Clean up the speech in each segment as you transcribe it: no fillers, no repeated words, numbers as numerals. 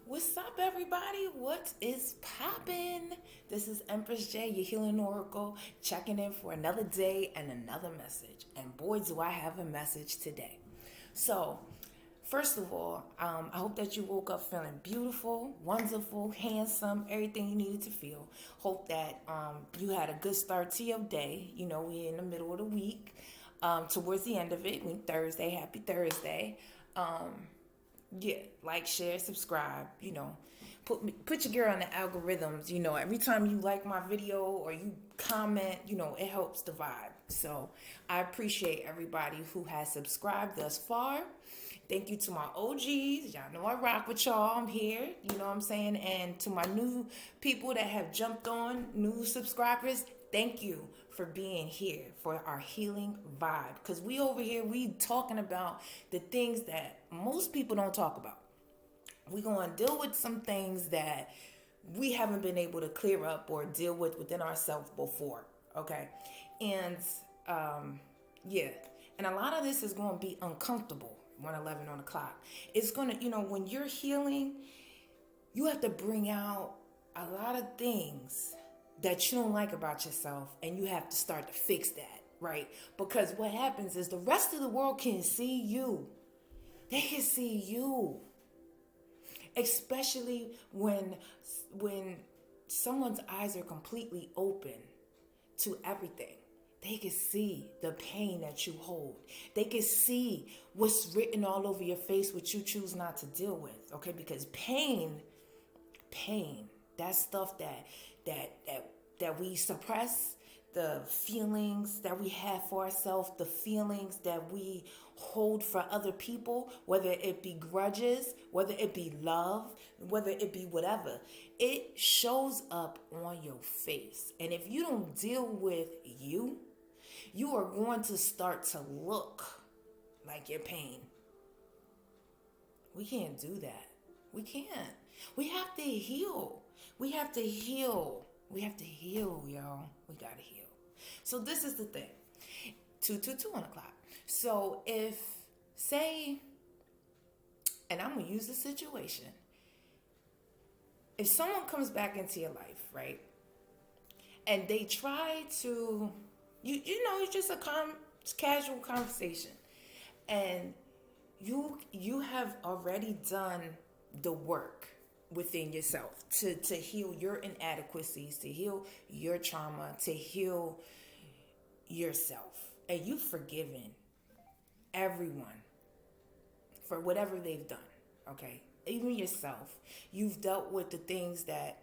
What's up, everybody? What is poppin'? This is Empress J, your healing oracle, checking in for another day and another message. And boy, do I have a message today. So, first of all, I hope that you woke up feeling beautiful, wonderful, handsome, everything you needed to feel. Hope that you had a good start to your day. You know, we're in the middle of the week, towards the end of it. We Thursday, happy Thursday. Yeah, like, share, subscribe, put your girl on the algorithms. Every time you like my video or you comment, it helps the vibe. So I appreciate everybody who has subscribed thus far. Thank you to my OGs. Y'all know I rock with y'all. I'm here. You know what I'm saying? And to my new people that have jumped on, new subscribers, thank you for being here for our healing vibe. Because we over here, we talking about the things that most people don't talk about. We're going to deal with some things that we haven't been able to clear up or deal with within ourselves before. Okay. And yeah. And a lot of this is going to be uncomfortable. 111 on the clock. It's going to, when you're healing, you have to bring out a lot of things that you don't like about yourself, and you have to start to fix that, right? Because what happens is the rest of the world can see you. They can see you. Especially when someone's eyes are completely open to everything. They can see the pain that you hold. They can see what's written all over your face, which you choose not to deal with. Okay, because pain, that's stuff that we suppress, the feelings that we have for ourselves, the feelings that we hold for other people, whether it be grudges, whether it be love, whether it be whatever, it shows up on your face. And if you don't deal with you are going to start to look like your pain. We can't do that. We can't. We have to heal. We have to heal. We have to heal, y'all. We gotta heal. So this is the thing. 222 on the clock. So if, say, and I'm gonna use the situation. If someone comes back into your life, right, and they try to, it's just a casual conversation, and you have already done the work within yourself to heal your inadequacies, to heal your trauma, to heal yourself, and you've forgiven everyone for whatever they've done, okay? Even yourself. You've dealt with the things that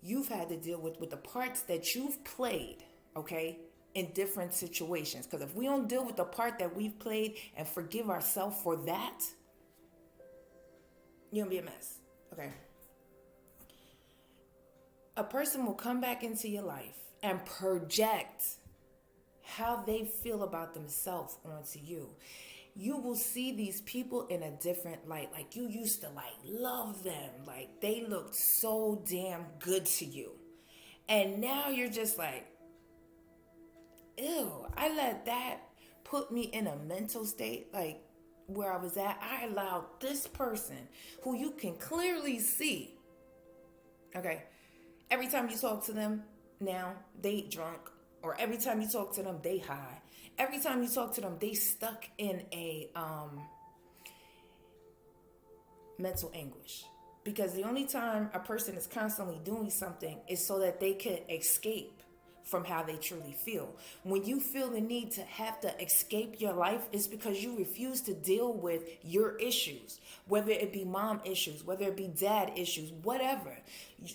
you've had to deal with the parts that you've played, okay, in different situations. Because if we don't deal with the part that we've played and forgive ourselves for that, you're gonna be a mess, okay? A person will come back into your life and project how they feel about themselves onto you. You will see these people in a different light. Like, you used to love them. Like, they looked so damn good to you. And now you're just like, ew, I let that put me in a mental state like where I was at. I allowed this person who you can clearly see, okay, every time you talk to them now, they drunk. Or every time you talk to them, they high. Every time you talk to them, they stuck in a mental anguish. Because the only time a person is constantly doing something is so that they can escape from how they truly feel. When you feel the need to have to escape your life, it's because you refuse to deal with your issues, whether it be mom issues, whether it be dad issues, whatever,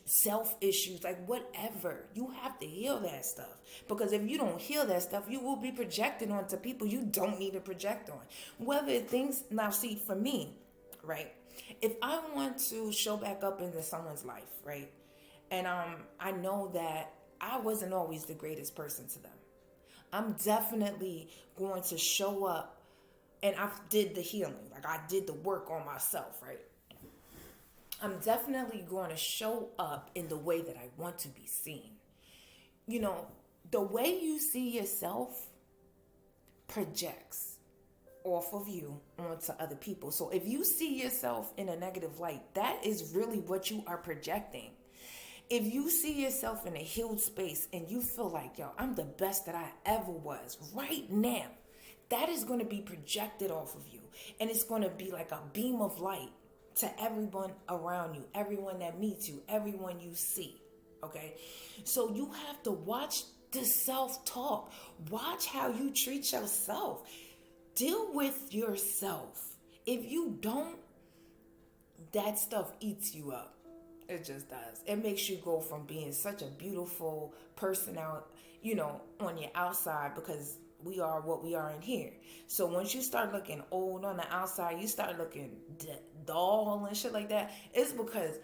self issues, like whatever. You have to heal that stuff, because if you don't heal that stuff, you will be projecting onto people you don't need to project on. Whether things, now see, for me, right, if I want to show back up into someone's life, right, and I know that I wasn't always the greatest person to them, I'm definitely going to show up, and I did the healing, like I did the work on myself, right? I'm definitely going to show up in the way that I want to be seen. The way you see yourself projects. off of you onto other people. So if you see yourself in a negative light, that is really what you are projecting. If you see yourself in a healed space and you feel like, yo, I'm the best that I ever was right now, that is going to be projected off of you. And it's going to be like a beam of light to everyone around you, everyone that meets you, everyone you see. Okay? So you have to watch the self-talk. Watch how you treat yourself. Deal with yourself. If you don't, that stuff eats you up. It just does. It makes you go from being such a beautiful person out, on your outside, because we are what we are in here. So once you start looking old on the outside, you start looking dull and shit like that, it's because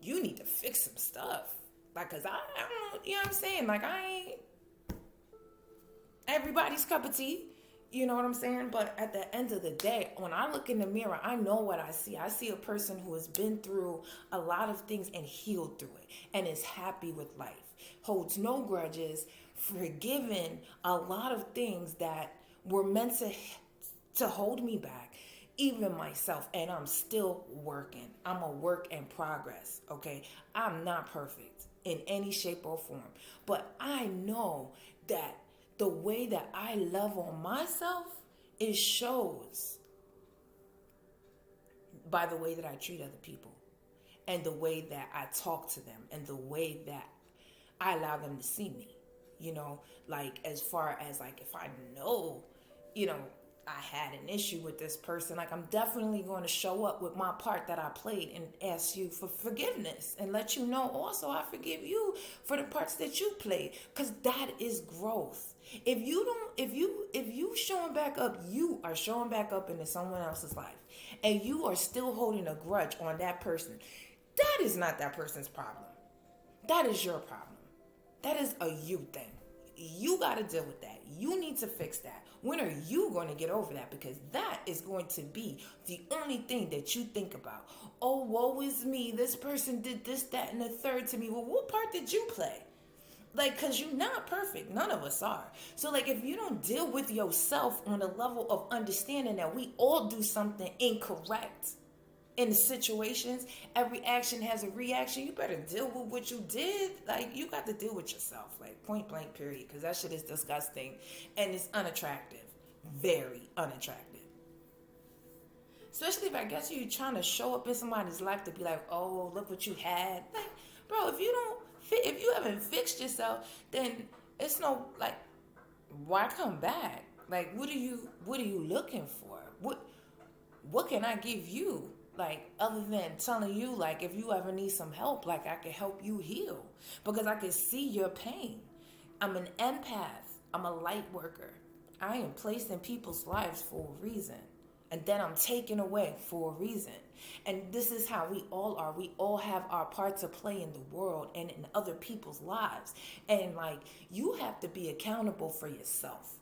you need to fix some stuff. Like, cause I don't, you know what I'm saying? Like, I ain't everybody's cup of tea. You know what I'm saying? But at the end of the day, when I look in the mirror, I know what I see. I see a person who has been through a lot of things and healed through it and is happy with life, holds no grudges, forgiven a lot of things that were meant to hold me back, even myself. And I'm still working. I'm a work in progress, okay? I'm not perfect in any shape or form. But I know that the way that I love on myself, it shows by the way that I treat other people and the way that I talk to them and the way that I allow them to see me, like as far as like if I know, I had an issue with this person, like I'm definitely going to show up with my part that I played and ask you for forgiveness and let you know also I forgive you for the parts that you played, because that is growth. If you showing back up, you are showing back up into someone else's life and you are still holding a grudge on that person. That is not that person's problem. That is your problem. That is a you thing. You got to deal with that. You need to fix that. When are you going to get over that? Because that is going to be the only thing that you think about. Oh, woe is me. This person did this, that, and the third to me. Well, what part did you play? Like, because you're not perfect. None of us are. So, like, if you don't deal with yourself on a level of understanding that we all do something incorrect in the situations, every action has a reaction, you better deal with what you did. Like, you got to deal with yourself. Like, point blank, period. Because that shit is disgusting. And it's unattractive. Very unattractive. Especially if I guess you're trying to show up in somebody's life to be like, oh, look what you had. Like, bro, if you haven't fixed yourself, then it's no, like, why come back? Like, what are you looking for? What can I give you? Like, other than telling you, like, if you ever need some help, like, I can help you heal. Because I can see your pain. I'm an empath. I'm a light worker. I am placed in people's lives for a reason. And then I'm taken away for a reason. And this is how we all are. We all have our part to play in the world and in other people's lives. And like, you have to be accountable for yourself.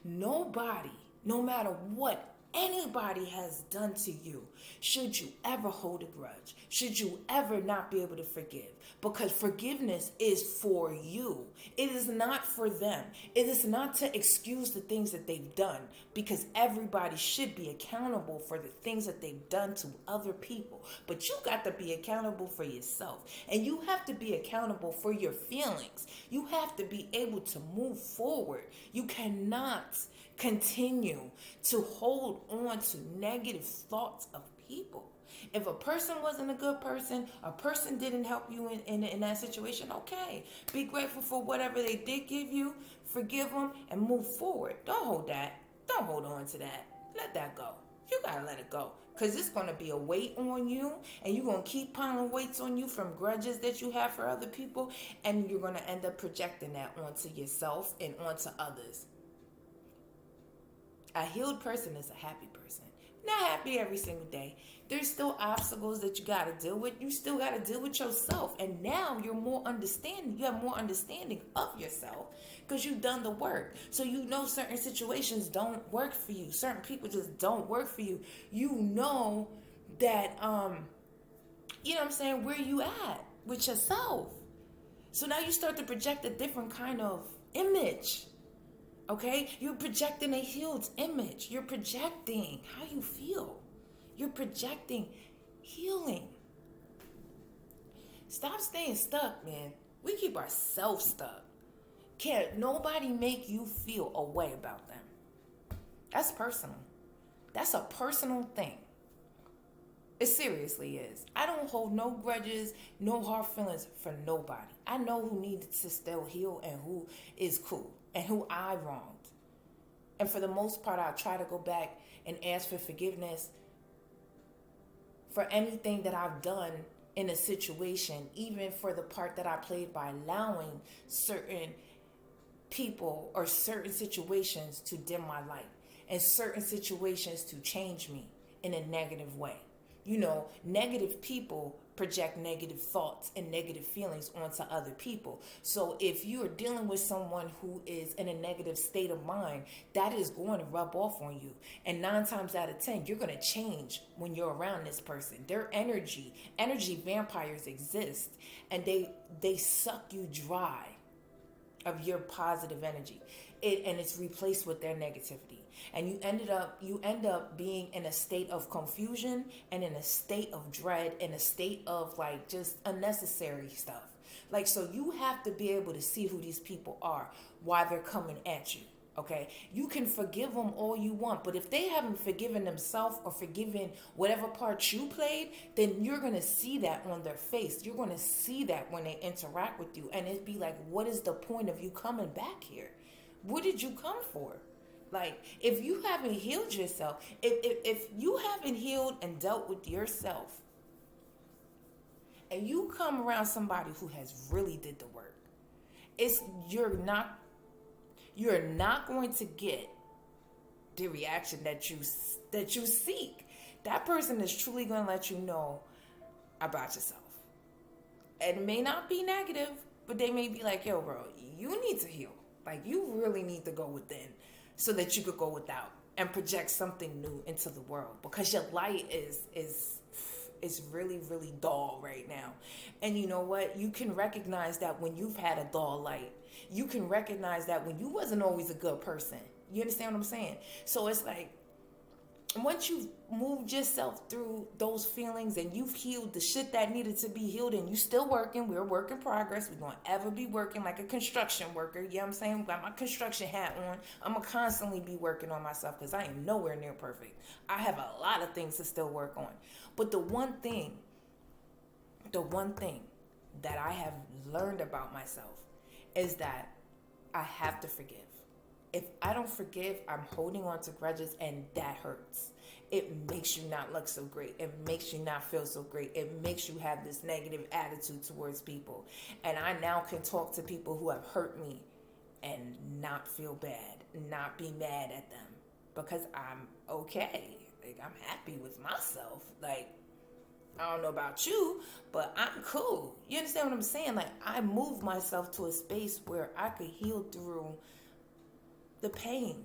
Nobody, no matter what anybody has done to you, should you ever hold a grudge, should you ever not be able to forgive, because forgiveness is for you. It is not for them. It is not to excuse the things that they've done, because everybody should be accountable for the things that they've done to other people. But you got to be accountable for yourself, and you have to be accountable for your feelings. You have to be able to move forward. You cannot continue to hold on to negative thoughts of people. If a person wasn't a good person, a person didn't help you in that situation, okay. Be grateful for whatever they did give you, forgive them, and move forward. Don't hold that. Don't hold on to that. Let that go. You gotta let it go. Because it's going to be a weight on you, and you're going to keep piling weights on you from grudges that you have for other people, and you're going to end up projecting that onto yourself and onto others. A healed person is a happy person. Not happy every single day. There's still obstacles that you got to deal with. You still got to deal with yourself. And now you're more understanding. You have more understanding of yourself because you've done the work. So you know certain situations don't work for you. Certain people just don't work for you. You know that, you know what I'm saying, where you at with yourself. So now you start to project a different kind of image. Okay? You're projecting a healed image. You're projecting how you feel. You're projecting healing. Stop staying stuck, man. We keep ourselves stuck. Can't nobody make you feel a way about them. That's personal. That's a personal thing. It seriously is. I don't hold no grudges, no hard feelings for nobody. I know who needs to still heal and who is cool and who I wronged. And for the most part, I try to go back and ask for forgiveness for anything that I've done in a situation, even for the part that I played by allowing certain people or certain situations to dim my light and certain situations to change me in a negative way. You know, negative people project negative thoughts and negative feelings onto other people. So if you are dealing with someone who is in a negative state of mind, that is going to rub off on you. And 9 times out of 10, you're going to change when you're around this person. Their energy vampires exist, and they suck you dry of your positive energy. And it's replaced with their negativity. And you end up being in a state of confusion and in a state of dread, in a state of like just unnecessary stuff. Like, so you have to be able to see who these people are, why they're coming at you. Okay, you can forgive them all you want, but if they haven't forgiven themselves or forgiven whatever part you played, then you're going to see that on their face. You're going to see that when they interact with you, and it'd be like, what is the point of you coming back here? What did you come for? Like, if you haven't healed yourself, if you haven't healed and dealt with yourself, and you come around somebody who has really did the work, you're not going to get the reaction that you seek. That person is truly going to let you know about yourself. And it may not be negative, but they may be like, yo, bro, you need to heal. Like, you really need to go within so that you could go without and project something new into the world, because your light is really, really dull right now. And you know what? You can recognize that when you've had a dull light. You can recognize that when you wasn't always a good person. You understand what I'm saying? So it's like, once you've moved yourself through those feelings and you've healed the shit that needed to be healed, and you still working, we're a work in progress. We're going to ever be working like a construction worker. You know what I'm saying? Got my construction hat on. I'm going to constantly be working on myself because I am nowhere near perfect. I have a lot of things to still work on. But the one thing that I have learned about myself is that I have to forgive. If I don't forgive, I'm holding on to grudges, and that hurts. It makes you not look so great. It makes you not feel so great. It makes you have this negative attitude towards people. And I now can talk to people who have hurt me and not feel bad, not be mad at them, because I'm okay. Like, I'm happy with myself. Like, I don't know about you, but I'm cool. You understand what I'm saying? Like, I moved myself to a space where I could heal through the pain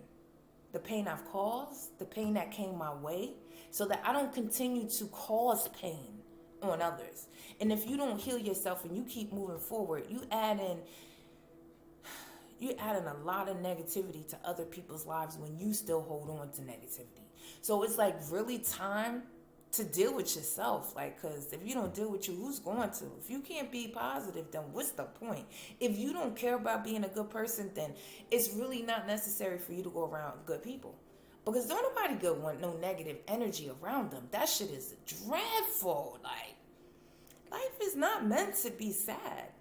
I've caused, the pain that came my way, so that I don't continue to cause pain on others. And if you don't heal yourself and you keep moving forward, you add in a lot of negativity to other people's lives when you still hold on to negativity. So it's like really time to deal with yourself, like, because if you don't deal with you, who's going to? If you can't be positive, then what's the point? If you don't care about being a good person, then it's really not necessary for you to go around good people, because don't nobody good want no negative energy around them. That shit is dreadful. Like, life is not meant to be sad,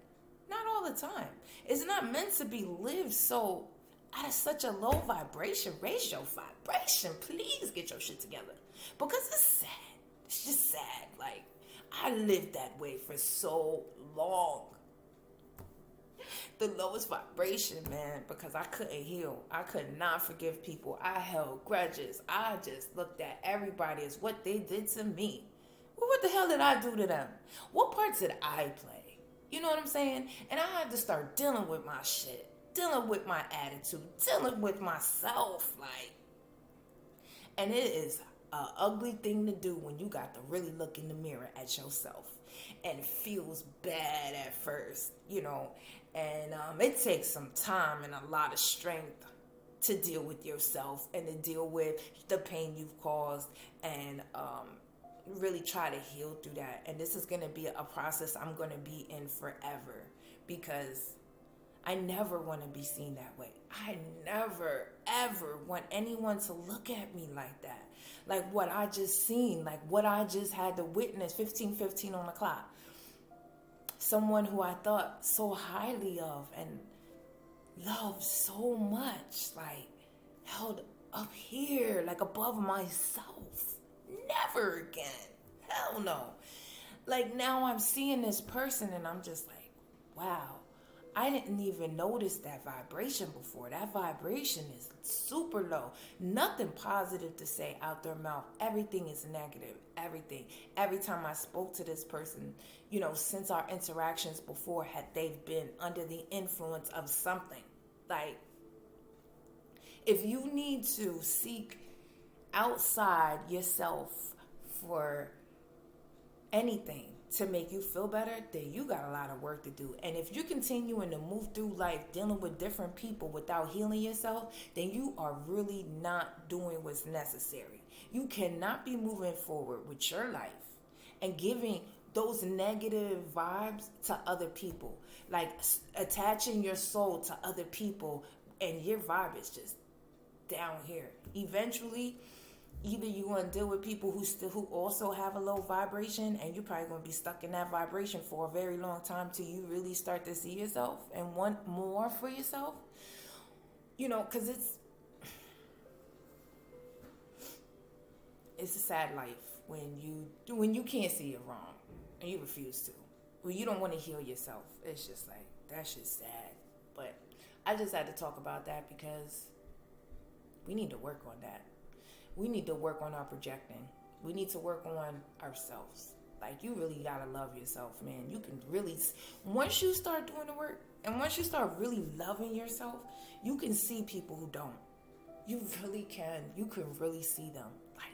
not all the time. It's not meant to be lived so at such a low vibration ratio. Please get your shit together, because it's sad. It's just sad. Like, I lived that way for so long. The lowest vibration, man, because I couldn't heal. I could not forgive people. I held grudges. I just looked at everybody as what they did to me. Well, what the hell did I do to them? What parts did I play? You know what I'm saying? And I had to start dealing with my shit, dealing with my attitude, dealing with myself. Like, and it is an ugly thing to do when you got to really look in the mirror at yourself, and it feels bad at first, you know, and it takes some time and a lot of strength to deal with yourself and to deal with the pain you've caused, and really try to heal through that. And this is going to be a process I'm going to be in forever, because I never want to be seen that way. I never, ever want anyone to look at me like that. Like what I just seen, like what I just had to witness, 15:15 on the clock. Someone who I thought so highly of and loved so much, like held up here, like above myself. Never again. Hell no. Like now I'm seeing this person and I'm just like, wow. I didn't even notice that vibration before. That vibration is super low. Nothing positive to say out their mouth. Everything is negative. Everything. Every time I spoke to this person, since our interactions before, had they've been under the influence of something. Like, if you need to seek outside yourself for anything to make you feel better, then you got a lot of work to do. And if you're continuing to move through life dealing with different people without healing yourself, then you are really not doing what's necessary. You cannot be moving forward with your life and giving those negative vibes to other people, like attaching your soul to other people, and your vibe is just down here. Eventually, either you want to deal with people who also have a low vibration, and you're probably going to be stuck in that vibration for a very long time till you really start to see yourself and want more for yourself. Because it's a sad life when you can't see it wrong and you refuse to. When you don't want to heal yourself. It's just like, that's just sad. But I just had to talk about that because we need to work on that. We need to work on our projecting. We need to work on ourselves. Like, you really gotta love yourself, man. You can really, once you start doing the work and once you start really loving yourself, you can see people who don't. You really can. You can really see them. Like,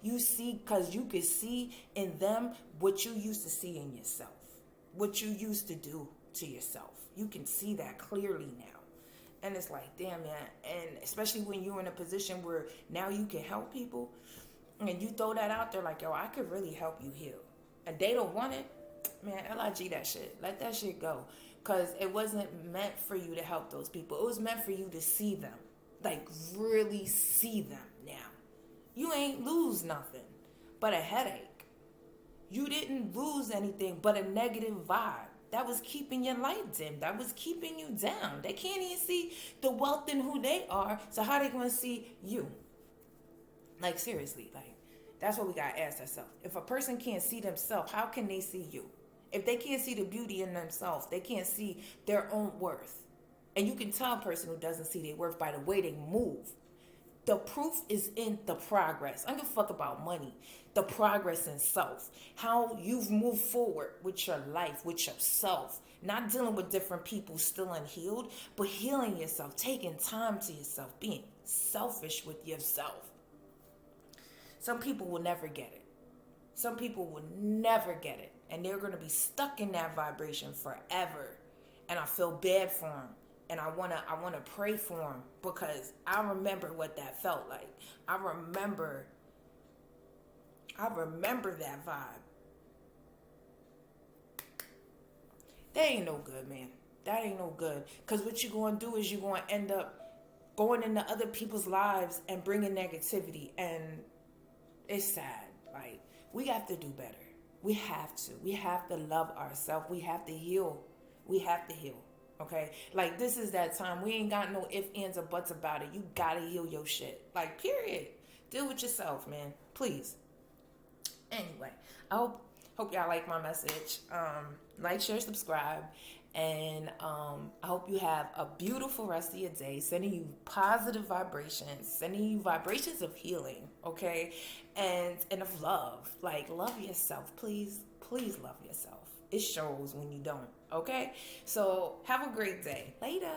you see, because you can see in them what you used to see in yourself. What you used to do to yourself. You can see that clearly now. And it's like, damn, man. And especially when you're in a position where now you can help people, and you throw that out there like, yo, I could really help you heal. And they don't want it, man, LIG that shit. Let that shit go. Because it wasn't meant for you to help those people. It was meant for you to see them. Like, really see them now. You ain't lose nothing but a headache. You didn't lose anything but a negative vibe. That was keeping your light dim. That was keeping you down. They can't even see the wealth in who they are. So how they going to see you? Like, seriously, like, that's what we got to ask ourselves. If a person can't see themselves, how can they see you? If they can't see the beauty in themselves, they can't see their own worth. And you can tell a person who doesn't see their worth by the way they move. The proof is in the progress. I don't give a fuck about money. The progress in self. How you've moved forward with your life, with yourself. Not dealing with different people still unhealed, but healing yourself. Taking time to yourself. Being selfish with yourself. Some people will never get it. Some people will never get it. And they're going to be stuck in that vibration forever. And I feel bad for them. And I wanna pray for him, because I remember what that felt like. I remember that vibe. That ain't no good, man. That ain't no good. Because what you're going to do is you're going to end up going into other people's lives and bringing negativity. And it's sad. Like, we have to do better. We have to. We have to love ourselves. We have to heal. We have to heal. Okay, like, this is that time. We ain't got no ifs, ands, or buts about it. You gotta heal your shit. Like, period. Deal with yourself, man. Please. Anyway, I hope y'all like my message. Like, share, subscribe, and I hope you have a beautiful rest of your day. Sending you positive vibrations, sending you vibrations of healing. Okay, and of love. Like, love yourself, please. Please love yourself. It shows when you don't. Okay, so have a great day. Later.